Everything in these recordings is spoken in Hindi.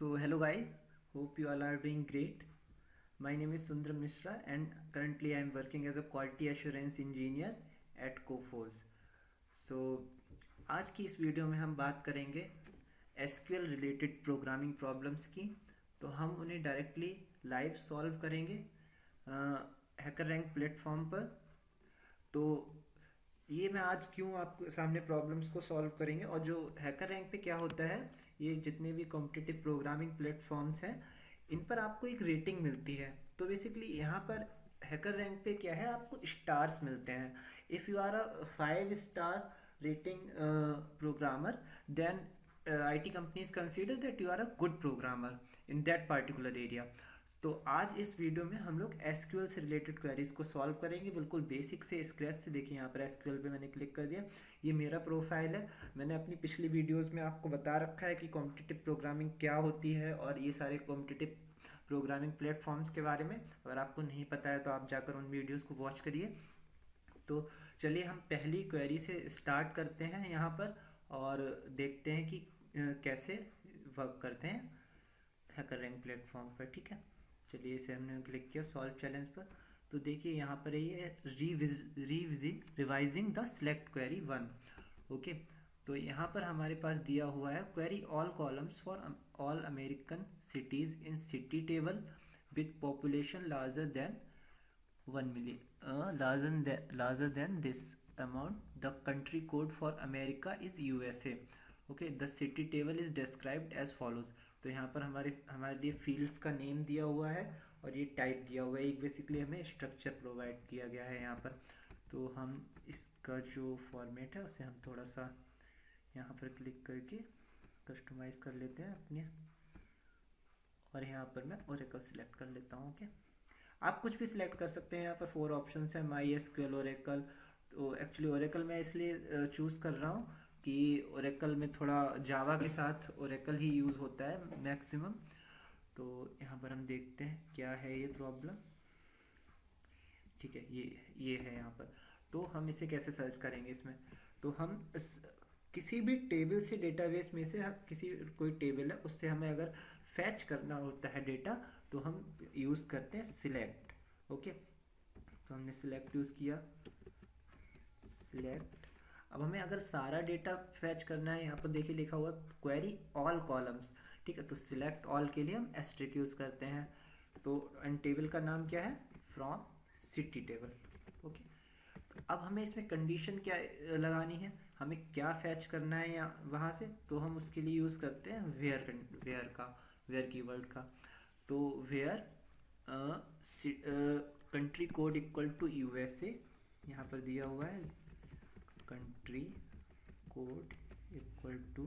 So hello guys, hope you all are doing great. My name is Sundram Mishra and currently I am working as a quality assurance engineer at Coforge. So आज की इस वीडियो में हम बात करेंगे SQL रिलेटेड प्रोग्रामिंग प्रॉब्लम्स की। तो हम उन्हें डायरेक्टली लाइव सॉल्व करेंगे हैकर रैंक प्लेटफॉर्म पर। तो ये मैं आज क्यों आपके सामने प्रॉब्लम्स को सॉल्व करेंगे, और जो हैकर रैंक पे क्या होता है, ये जितने भी कॉम्पिटिटिव प्रोग्रामिंग प्लेटफॉर्म्स हैं इन पर आपको एक रेटिंग मिलती है। तो बेसिकली यहाँ पर हैकर रैंक पे क्या है, आपको स्टार्स मिलते हैं। If you are a 5 star rating programmer, then IT companies consider that you are a good programmer in that particular area. तो आज इस वीडियो में हम लोग SQL से रिलेटेड क्वेरीज को सॉल्व करेंगे, बिल्कुल बेसिक से स्क्रैच से। देखिए यहाँ पर SQL पे मैंने क्लिक कर दिया, ये मेरा प्रोफाइल है। मैंने अपनी पिछली वीडियोस में आपको बता रखा है कि कॉम्पिटिटिव प्रोग्रामिंग क्या होती है और ये सारे कॉम्पिटिटिव प्रोग्रामिंग प्लेटफॉर्म्स के बारे में। अगर आपको नहीं पता है तो आप जाकर उन वीडियोज़ को वॉच करिए। तो चलिए हम पहली क्वेरी से स्टार्ट करते हैं यहाँ पर और देखते हैं कि कैसे वर्क करते हैं हैकर रैंक प्लेटफॉर्म पर। ठीक है, चलिए इसे हमने क्लिक किया सॉल्व चैलेंज पर। तो देखिए यहाँ पर ये revising the select query 1। Okay, तो यहाँ पर हमारे पास दिया हुआ है query all columns for all American cities in city table with population larger then 1 million, larger than this amount. The country code for America is USA. Okay, the city table is described as follows. तो यहाँ पर हमारे लिए फील्ड्स का नेम दिया हुआ है और ये टाइप दिया हुआ है। एक बेसिकली हमें स्ट्रक्चर प्रोवाइड किया गया है यहाँ पर। तो हम इसका जो फॉर्मेट है उसे हम थोड़ा सा यहाँ पर क्लिक करके कस्टमाइज कर लेते हैं अपने, और यहाँ पर मैं ओरेकल सिलेक्ट कर लेता हूँ। ओके, आप कुछ भी सिलेक्ट कर सकते हैं। यहाँ पर 4 ऑप्शंस हैं, MySQL, ओरेकल। तो एक्चुअली ओरेकल मैं इसलिए चूज़ कर रहा हूँ कि ओरेकल में थोड़ा जावा के साथ ओरेकल ही यूज़ होता है मैक्सिमम। तो यहाँ पर हम देखते हैं क्या है ये प्रॉब्लम। ठीक है, ये है यहाँ पर। तो हम इसे कैसे सर्च करेंगे इसमें, तो हम किसी भी टेबल से, डेटाबेस में से किसी कोई टेबल है उससे हमें अगर फैच करना होता है डेटा, तो हम यूज़ करते हैं सिलेक्ट। ओके, तो हमने सिलेक्ट यूज़ किया, सिलेक्ट। अब हमें अगर सारा डेटा फैच करना है, यहाँ पर देखिए लिखा हुआ क्वेरी ऑल कॉलम्स। ठीक है, तो सिलेक्ट ऑल के लिए हम एस्ट्रिक यूज़ करते हैं। तो एंड टेबल का नाम क्या है, फ्रॉम सिटी टेबल। ओके, तो अब हमें इसमें कंडीशन क्या लगानी है, हमें क्या फैच करना है या वहाँ से, तो हम उसके लिए यूज़ करते हैं वेयर कीवर्ड का। तो where country code equal to USA, यहाँ पर दिया हुआ है country code equal to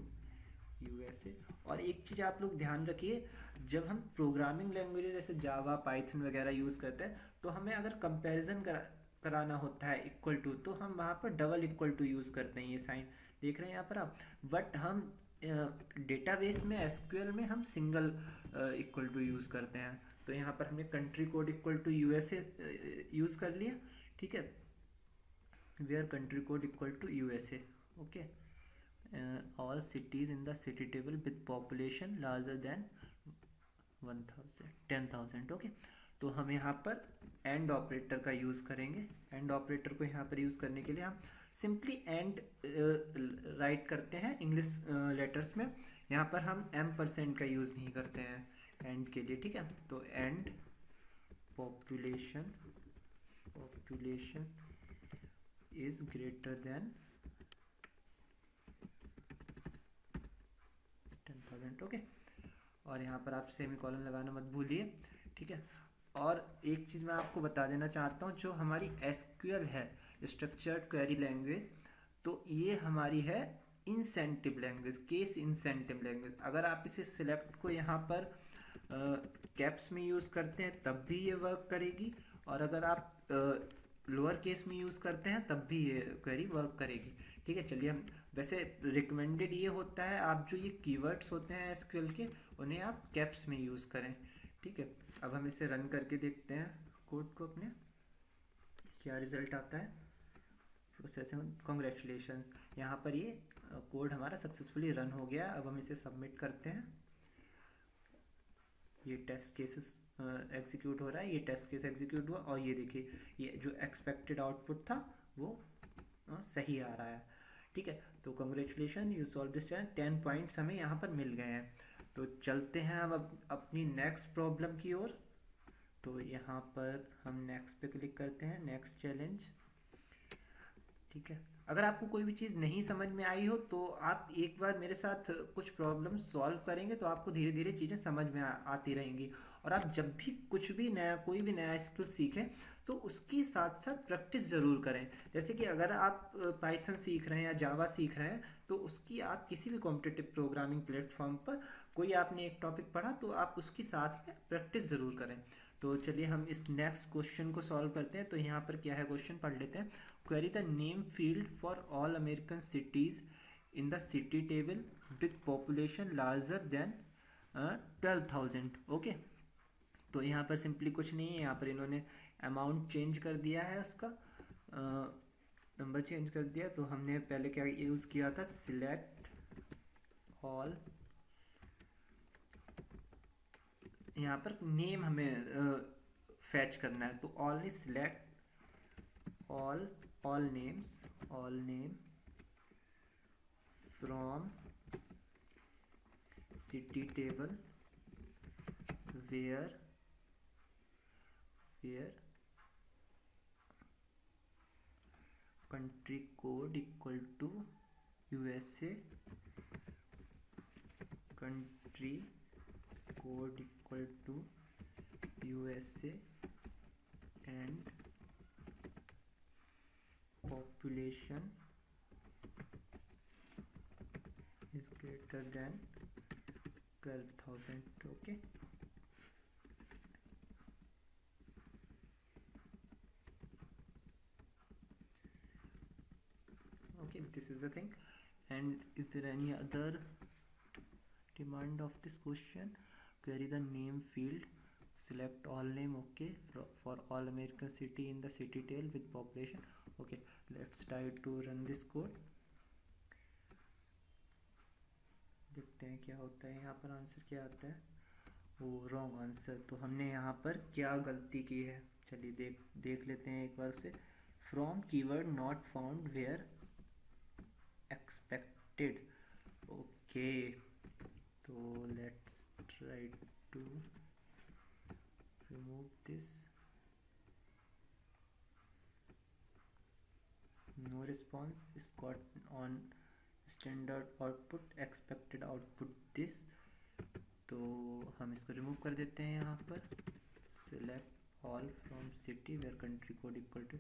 USA। और एक चीज़ आप लोग ध्यान रखिए, जब हम प्रोग्रामिंग लैंग्वेजेस जैसे जावा, पाइथन वगैरह यूज़ करते हैं, तो हमें अगर कंपैरिजन कराना होता है इक्वल टू, तो हम वहाँ पर डबल इक्वल टू यूज़ करते हैं। ये साइन देख रहे हैं यहाँ पर आप। बट हम डेटाबेस में SQL में हम सिंगल इक्वल टू यूज़ करते हैं। तो यहाँ पर हमने country code equal to USA use कर लिया। ठीक है, where country code equal to USA। Okay, all cities in the city table with population larger than 10,000। Okay, तो हम यहाँ पर एंड ऑपरेटर का यूज़ करेंगे। एंड ऑपरेटर को यहाँ पर यूज़ करने के लिए हम सिंपली एंड राइट करते हैं इंग्लिश लेटर्स में। यहाँ पर हम M% का यूज़ नहीं करते हैं एंड के लिए। ठीक है, तो and population is greater then 10,000। Okay, और यहाँ पर आप सेमीकोलन लगाना मत भूलिए। ठीक है, और एक चीज़ मैं आपको बता देना चाहता हूँ, जो हमारी SQL है, स्ट्रक्चर्ड क्वेरी लैंग्वेज, तो ये हमारी है incentive language, case incentive language. अगर आप इसे सिलेक्ट को यहाँ पर कैप्स में यूज़ करते हैं तब भी ये वर्क करेगी, और अगर आप लोअर केस में यूज़ करते हैं तब भी ये क्वेरी वर्क करेगी। ठीक है, चलिए हम वैसे रिकमेंडेड ये होता है, आप जो ये कीवर्ड्स होते हैं SQL के, उन्हें आप कैप्स में यूज़ करें। ठीक है, अब हम इसे रन करके देखते हैं कोड को अपने, क्या रिजल्ट आता है। प्रोसेसिंग, कॉन्ग्रेचुलेशंस, यहाँ पर ये कोड हमारा सक्सेसफुली रन हो गया। अब हम इसे सबमिट करते हैं। ये टेस्ट केसेस एग्जीक्यूट हो रहा है, ये टेस्ट केस एग्जीक्यूट हुआ, और ये देखिए ये जो एक्सपेक्टेड आउटपुट था वो सही आ रहा है। ठीक है, तो congratulation, you solve this challenge. 10 points हमें यहाँ पर मिल गए हैं। तो चलते हैं अब अपनी नेक्स्ट प्रॉब्लम की ओर। तो यहाँ पर हम नेक्स्ट पे क्लिक करते हैं, नेक्स्ट चैलेंज। ठीक है, अगर आपको कोई भी चीज़ नहीं समझ में आई हो तो आप एक बार मेरे साथ कुछ प्रॉब्लम सॉल्व करेंगे तो आपको धीरे धीरे चीज़ें समझ में आती रहेंगी। और आप जब भी कुछ भी नया, कोई भी नया स्किल सीखें तो उसकी साथ साथ प्रैक्टिस ज़रूर करें। जैसे कि अगर आप पाइथन सीख रहे हैं या जावा सीख रहे हैं तो उसकी आप किसी भी कॉम्पिटिटिव प्रोग्रामिंग प्लेटफॉर्म पर कोई आपने एक टॉपिक पढ़ा तो आप उसकी साथ में प्रैक्टिस ज़रूर करें। तो चलिए हम इस नेक्स्ट क्वेश्चन को सॉल्व करते हैं। तो यहाँ पर क्या है, क्वेश्चन पढ़ लेते हैं। Query the name field for all American cities in the city table with population larger than 12,000। Okay, तो यहाँ पर सिंपली कुछ नहीं है, यहाँ पर इन्होंने अमाउंट चेंज कर दिया है, उसका नंबर चेंज कर दिया। तो हमने पहले क्या यूज़ किया था, सिलेक्ट ऑल। यहाँ पर नेम हमें फैच करना है, तो ऑल ने select all names from city table where country code equal to USA, country code equal to USA and population is greater than 12,000। okay, this is the thing। and is there any other demand of this question? Query the name field, select all name, okay, for all American city in the city table with population। okay, let's try to run this code, देखते हैं क्या होता है। यहाँ पर आंसर क्या आता है, वो रॉन्ग आंसर। तो हमने यहाँ पर क्या गलती की है, चलिए देख लेते हैं एक बार से। From keyword not found where expected. Okay, तो let's try to remove this. No response is got on standard output, expected output this. तो हम इसको रिमूव कर देते हैं यहाँ पर। Select all from city where country code equal to.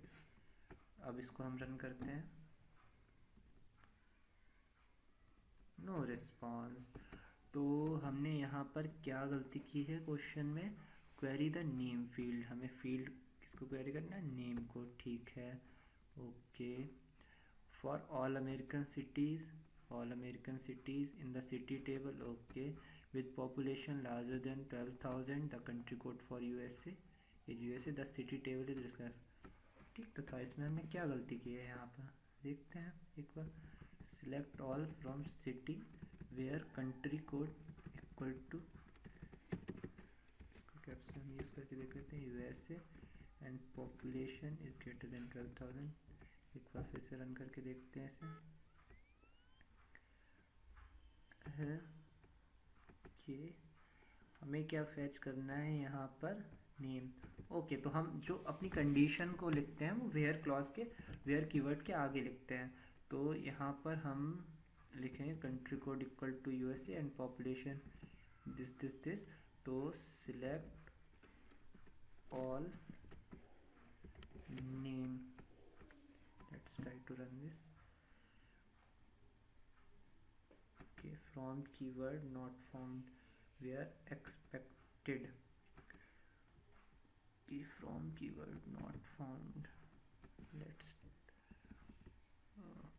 अब इसको हम रन करते हैं, नो रिस्पॉन्स। तो हमने यहाँ पर क्या गलती की है क्वेश्चन में, क्वेरी द नेम फील्ड। हमें फील्ड किसको क्वेरी करना है, नेम को। ठीक है, okay. For all American cities in the city table, okay, with population larger than 12,000, the country code for USA is USA, the city table is described। ठीक तो था, इसमें हमने क्या गलती की है यहाँ पर, देखते हैं एक बार। Select all from city where country code equal to, इसको कैप्शन यूज करके देख लेते हैं, USA and population is greater than 12,000। एक बार फिर से रन करके देखते हैं इसे है कि हमें क्या फैच करना है यहाँ पर, नेम। ओके, तो हम जो अपनी कंडीशन को लिखते हैं वो वेयर क्लॉज के, वेयर कीवर्ड के आगे लिखते हैं। तो यहाँ पर हम लिखेंगे country code equal to USA and population this. तो select all name, let's try to run this. From keyword not found where expected, from keyword not found। let's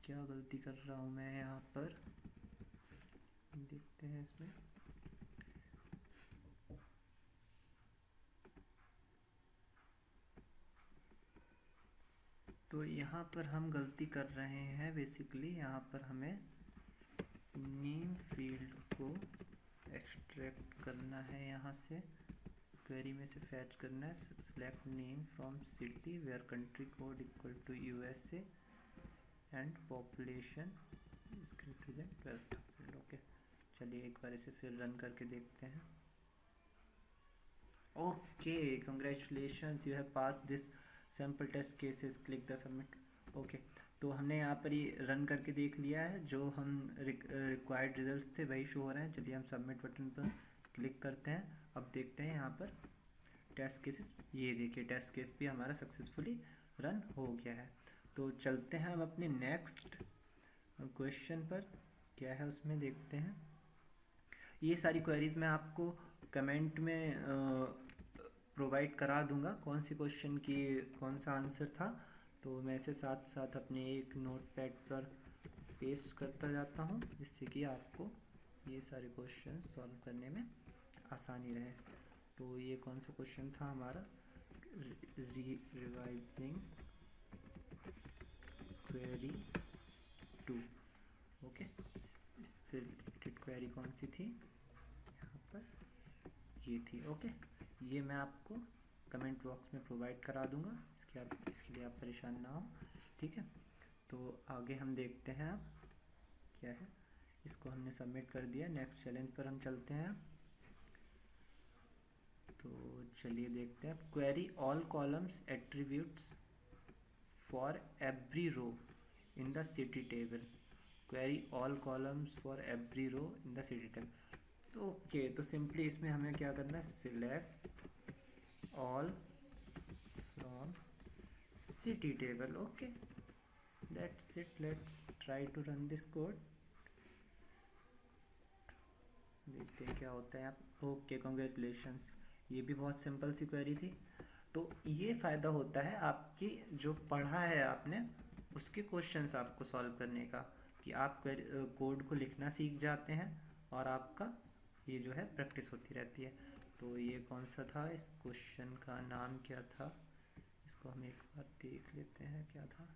क्या गलती कर रहा हूँ मैं यहाँ पर, देखते हैं इसमें। तो यहाँ पर हम गलती कर रहे हैं बेसिकली, यहाँ पर हमें नेम फील्ड को एक्सट्रैक्ट करना है यहाँ से, क्वेरी में से फैच करना है। Select name from city where country code equal to USA and population is greater than 12,000। Okay, चलिए एक बार इसे फिर रन करके देखते हैं। Okay, congratulations, you have pass this sample test cases, click the submit. Okay, तो हमने यहाँ पर ये रन करके देख लिया है, जो हम रिक्वायर्ड रिजल्ट्स थे वही शो हो रहे हैं। चलिए हम सबमिट बटन पर क्लिक करते हैं। अब देखते हैं यहाँ पर टेस्ट केसेस, ये देखिए टेस्ट केस भी हमारा सक्सेसफुली रन हो गया है। तो चलते हैं हम अपने नेक्स्ट क्वेश्चन पर, क्या है उसमें देखते हैं। ये सारी क्वेरीज मैं आपको कमेंट में प्रोवाइड करा दूंगा, कौन सी क्वेश्चन की कौन सा आंसर था। तो मैं इसे साथ साथ अपने एक नोटपैड पर पेस्ट करता जाता हूँ, जिससे कि आपको ये सारे क्वेश्चन सॉल्व करने में आसानी रहे। तो ये कौन सा क्वेश्चन था हमारा, रिवाइजिंग क्वेरी 2। ओके, इससे रिलेटेड क्वेरी कौन सी थी, यहाँ पर ये थी। ओके, ये मैं आपको कमेंट बॉक्स में प्रोवाइड करा दूंगा, इसके लिए आप परेशान ना हो, ठीक है। तो आगे हम देखते हैं अब क्या है। इसको हमने सबमिट कर दिया, नेक्स्ट चैलेंज पर हम चलते हैं। तो चलिए देखते हैं, query all columns attributes for every row in the city table. Query all columns for every row in the city table. तो ओके, तो सिंपली इसमें हमें क्या करना है, select all from city table. Okay, that's it, let's try to run this code, देखते हैं क्या होता है। आप ओके, कॉन्ग्रेचुलेशंस, ये भी बहुत सिंपल सी क्वेरी थी। तो ये फ़ायदा होता है आपकी जो पढ़ा है आपने उसके क्वेश्चंस आपको सॉल्व करने का, कि आप कोड को लिखना सीख जाते हैं और आपका ये जो है प्रैक्टिस होती रहती है। तो ये कौन सा था, इस क्वेश्चन का नाम क्या था, इसको हम एक बार देख लेते हैं क्या था।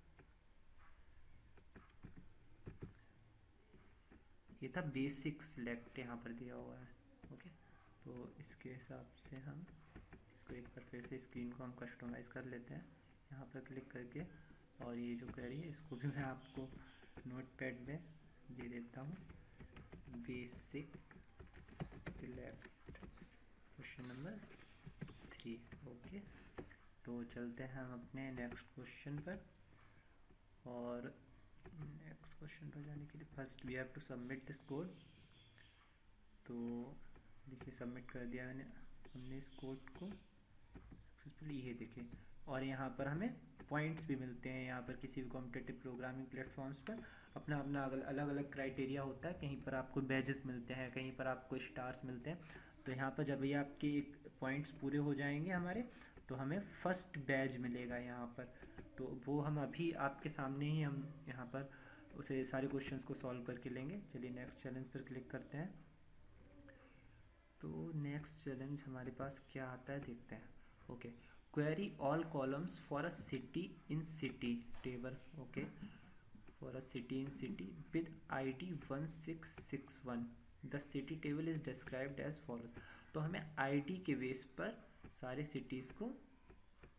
ये था बेसिक सिलेक्ट, यहाँ पर दिया हुआ है। ओके, तो इसके हिसाब से हम इसको एक बार फिर से स्क्रीन को हम कस्टमाइज़ कर लेते हैं यहाँ पर क्लिक करके। और ये जो क्वेरी है इसको भी मैं आपको नोटपैड में दे देता हूँ, basic select question number 3। Okay, तो चलते हैं हम अपने नेक्स्ट क्वेश्चन पर। और नेक्स्ट क्वेश्चन पर जाने के लिए first we have to submit this code. तो देखिए सबमिट कर दिया हमने इस कोड को सक्सेसफुली, ये देखिए। और यहाँ पर हमें पॉइंट्स भी मिलते हैं। यहाँ पर किसी भी कॉम्पिटिटिव प्रोग्रामिंग प्लेटफॉर्म्स पर अपना अपना अलग अलग क्राइटेरिया होता है, कहीं पर आपको बैजेस मिलते हैं, कहीं पर आपको स्टार्स मिलते हैं। तो यहाँ पर जब ये आपके पॉइंट्स पूरे हो जाएंगे हमारे, तो हमें फर्स्ट बैज मिलेगा यहाँ पर। तो वो हम अभी आपके सामने ही हम यहाँ पर उसे सारे क्वेश्चंस को सॉल्व करके लेंगे। चलिए नेक्स्ट चैलेंज पर क्लिक करते हैं। तो नेक्स्ट चैलेंज हमारे पास क्या आता है देखते हैं। Okay, query all columns for a city in city table. Okay, for a city in city with ID 1661 the city table is described as follows. तो हमें ID के बेस पर सारे सिटीज़ को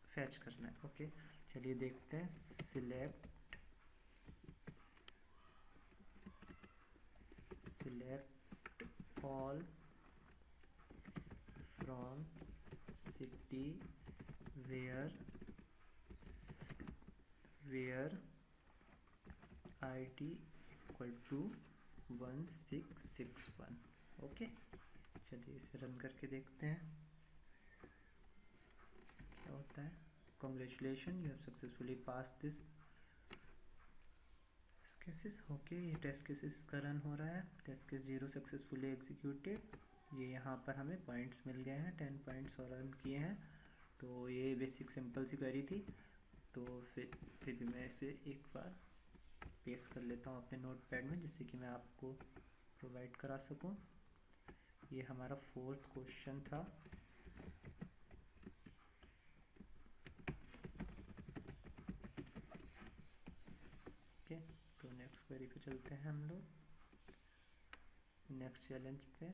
फैच करना है। ओके, चलिए देखते हैं, select all from city where ID equal to 1661। Okay, चलिए इसे रन करके देखते हैं क्या होता है। Congratulation, you have successfully pass this cases. Okay, ये टेस्ट केसेस का रन हो रहा है। Test case 0 successfully executed. ये यहाँ पर हमें पॉइंट्स मिल गए हैं, 10 पॉइंट्स और रन किए हैं। तो ये बेसिक सिंपल सी क्वेरी थी। तो फिर भी मैं इसे एक बार पेस्ट कर लेता हूँ अपने नोटपैड में, जिससे कि मैं आपको प्रोवाइड करा सकूँ। ये हमारा 4th क्वेश्चन था। ओके, तो नेक्स्ट क्वेरी पे चलते हैं हम लोग, नेक्स्ट चैलेंज पे।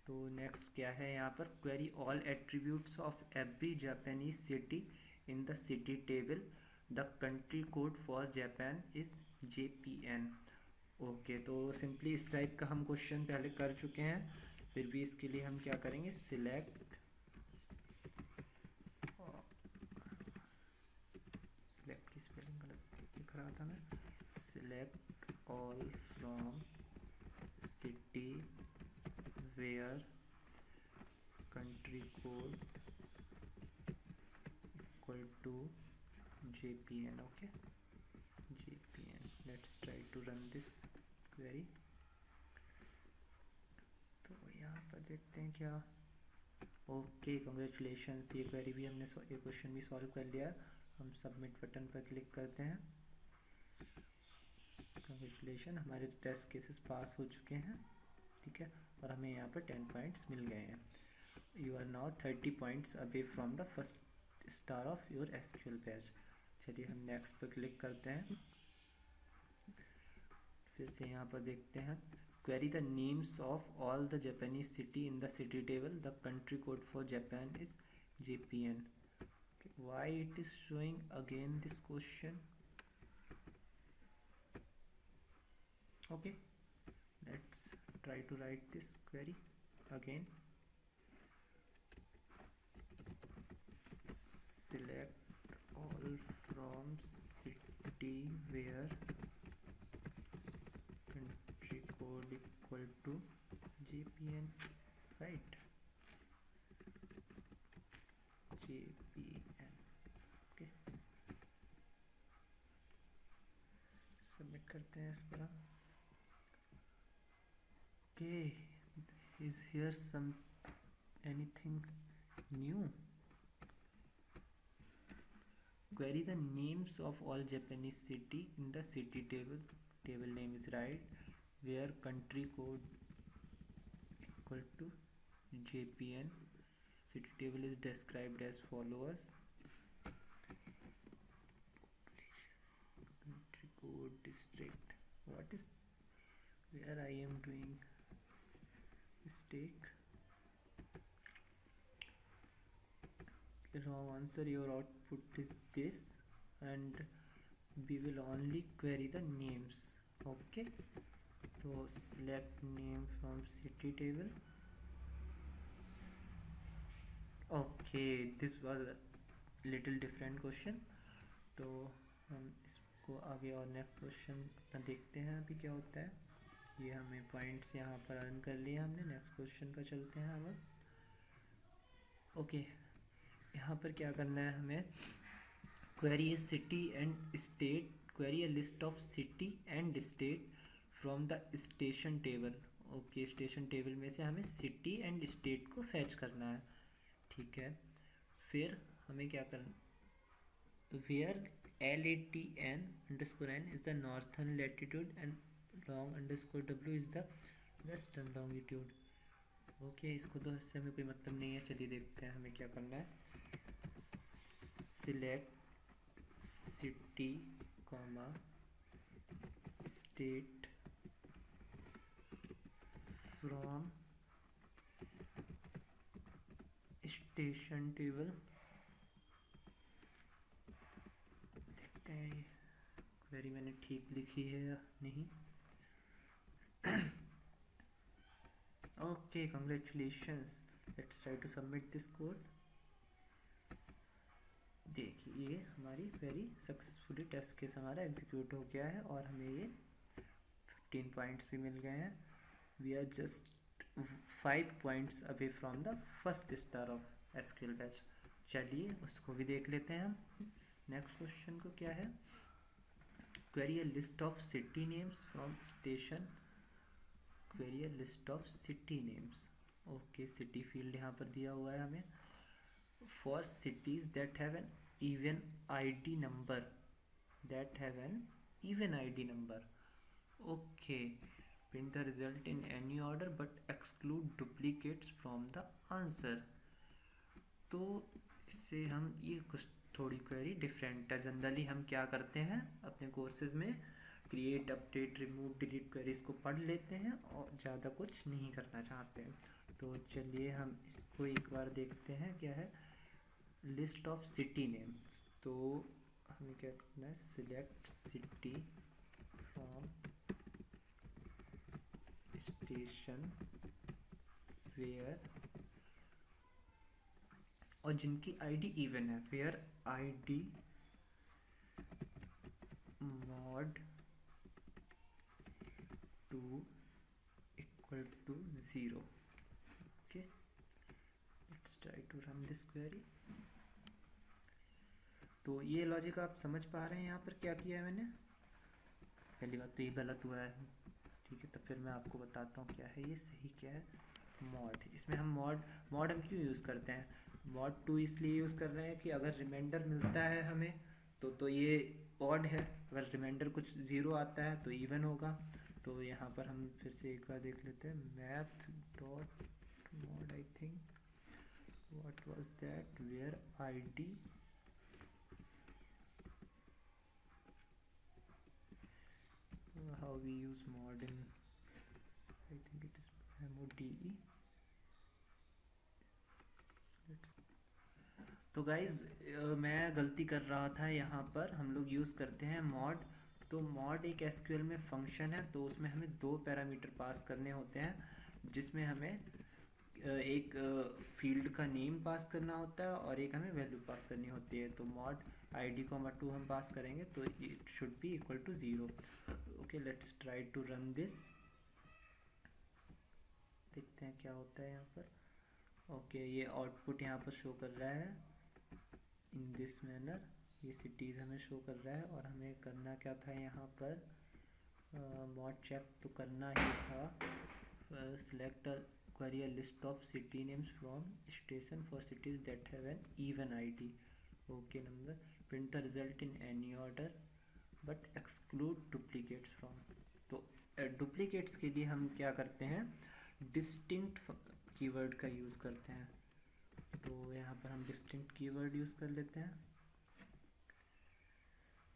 तो नेक्स्ट क्या है यहाँ पर, query all attributes of every Japanese city in the city table, the country code for Japan is JPN। Okay, तो सिंपली इस टाइप का हम क्वेश्चन पहले कर चुके हैं, फिर भी इसके लिए हम क्या करेंगे, सिलेक्ट की स्पेलिंग गलत लिख रहा था मैं, select all from city where country code equal to JPN। okay, JPN, let's try to run this query। तो यहाँ पर देखते हैं क्या, ओके कॉन्ग्रेचुलेशंस, ये क्वेरी भी हमने ये क्वेश्चन भी सॉल्व कर लिया। हम सबमिट बटन पर क्लिक करते हैं। कॉन्ग्रेचुलेशन, हमारे टेस्ट केसेस पास हो चुके हैं, ठीक है, और हमें यहाँ पर 10 पॉइंट्स मिल गए हैं। You are now 30 points away from the first star of your SQL page। चलिए हम नेक्स्ट पर क्लिक करते हैं। फिर से यहाँ पर देखते हैं, query the names of all the Japanese city in the city table, the country code for Japan is JPN। okay, why it is showing again this question? okay, let's try to write this query again। select all from city where country code equal to JPN, right, JPN। okay, submit करते हैं इस पर हम। okay, is here some anything new? Query the names of all Japanese city in the city table, table name is right, where country code equal to JPN, city table is described as follows, country code, district, what is, where I am doing mistake, wrong answer, your output is this, and we will only query the names। okay, so select name from city table। okay, this was a little different question। तो हम इसको आगे और नेक्स्ट क्वेश्चन देखते हैं अभी क्या होता है। ये हमें पॉइंट्स यहाँ पर अर्न कर लिए हमने। नेक्स्ट क्वेश्चन पर चलते हैं हम। ओके, यहाँ पर क्या करना है हमें, query A city and state, query A list of city and state from the station table. Okay, station table में से हमें सिटी एंड स्टेट को फैच करना है, ठीक है। फिर हमें क्या करना, where LATN_N is the northern latitude and long_W is the western longitude। Okay, इसको तो इससे हमें कोई मतलब नहीं है। चलिए देखते हैं हमें क्या करना है। Select city comma state from station table. देखते हैं क्वेरी मैंने ठीक लिखी है या नहीं। Okay, congratulations, let's try to submit this code. देखिए हमारी क्वेरी सक्सेसफुली टेस्ट केस हमारा एग्जीक्यूट हो गया है और हमें ये 15 पॉइंट्स भी मिल गए हैं। We are just 5 points away from the first star of SQL badge. चलिए उसको भी देख लेते हैं हम। नेक्स्ट क्वेश्चन को क्या है, query a list of city names from station, query a list of city names. Okay, city field यहाँ पर दिया हुआ है हमें, for cities that have an even ID number, that have an even ID number। okay, print the result in any order but exclude duplicates from the answer। तो इससे हम ये कुछ थोड़ी क्वेरी डिफरेंट है। जनरली हम क्या करते हैं अपने कोर्सेज में, create update remove delete queries को पढ़ लेते हैं और ज़्यादा कुछ नहीं करना चाहते हैं। तो चलिए हम इसको एक बार देखते हैं क्या है। लिस्ट ऑफ सिटी नेम्स, तो हमें क्या करना है, select city from station where, और जिनकी आईडी इवन है, वेयर ID mod 2 equal to 0. Okay, let's try to run this query. तो ये लॉजिक आप समझ पा रहे हैं यहाँ पर क्या किया है मैंने। पहली बात तो ये गलत हुआ है, ठीक है, तो फिर मैं आपको बताता हूँ क्या है ये सही क्या है। मॉड, इसमें हम मॉड हम क्यों यूज़ करते हैं, मॉड 2 इसलिए यूज़ कर रहे हैं कि अगर रिमाइंडर मिलता है हमें तो ये ऑड है, अगर रिमाइंडर कुछ ज़ीरो आता है तो इवन होगा। तो यहाँ पर हम फिर से एक बार देख लेते हैं, math dot mod, I think what was that, where ID how we use mod in, I think it is MODE. तो गाइज मैं गलती कर रहा था, यहाँ पर हम लोग यूज़ करते हैं मॉड। तो मॉड एक एसक्यूएल में फंक्शन है, तो उसमें हमें 2 पैरामीटर पास करने होते हैं, जिसमें हमें एक फील्ड का नेम पास करना होता है और एक हमें वैल्यू पास करनी होती है। तो मॉड id,2 हम पास करेंगे तो it should be equal to 0। Okay, let's try to run this, देखते हैं क्या होता है यहाँ पर। ओके, ये आउटपुट यहाँ पर शो कर रहा है इन दिस मैनर, ये सिटीज़ हमें शो कर रहा है। और हमें करना क्या था यहाँ पर, मॉड चेक तो करना ही था, select query a list of city names from station for cities that have an even ID. Okay, number, print the result in any order but exclude duplicates from. तो duplicates के लिए हम क्या करते हैं, distinct कीवर्ड का यूज़ करते हैं। तो यहाँ पर हम distinct कीवर्ड यूज़ कर लेते हैं,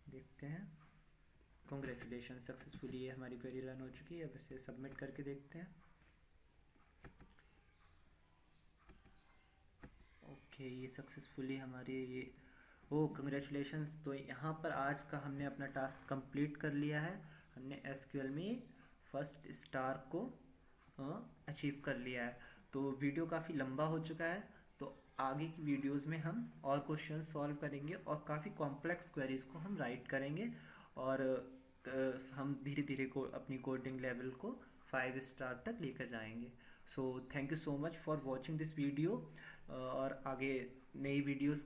देखते हैं। कॉन्ग्रेचुलेशन, सक्सेसफुली ये हमारी क्वेरी रन हो चुकी है। अब इसे सबमिट करके देखते हैं। ओके, ये सक्सेसफुली हमारी ये, ओ कंग्रेचुलेशंस। तो यहाँ पर आज का हमने अपना टास्क कंप्लीट कर लिया है, हमने एसक्यूएल में फर्स्ट स्टार को अचीव कर लिया है। तो वीडियो काफ़ी लंबा हो चुका है, तो आगे की वीडियोस में हम और क्वेश्चन सॉल्व करेंगे और काफ़ी कॉम्प्लेक्स क्वेरीज को हम राइट करेंगे, और हम धीरे धीरे को अपनी कोडिंग लेवल को 5 स्टार तक लेकर जाएंगे। So thank you so much for watching this video, और आगे नई वीडियोस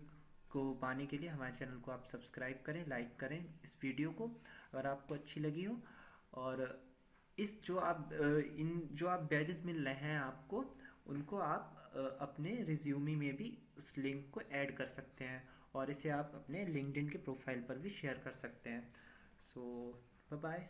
को पाने के लिए हमारे चैनल को आप सब्सक्राइब करें, लाइक करें इस वीडियो को अगर आपको अच्छी लगी हो। और इस जो आप बैजेस मिल रहे हैं आपको, उनको आप अपने रिज्यूमे में भी उस लिंक को ऐड कर सकते हैं, और इसे आप अपने लिंक्डइन के प्रोफाइल पर भी शेयर कर सकते हैं। सो बाय बाय।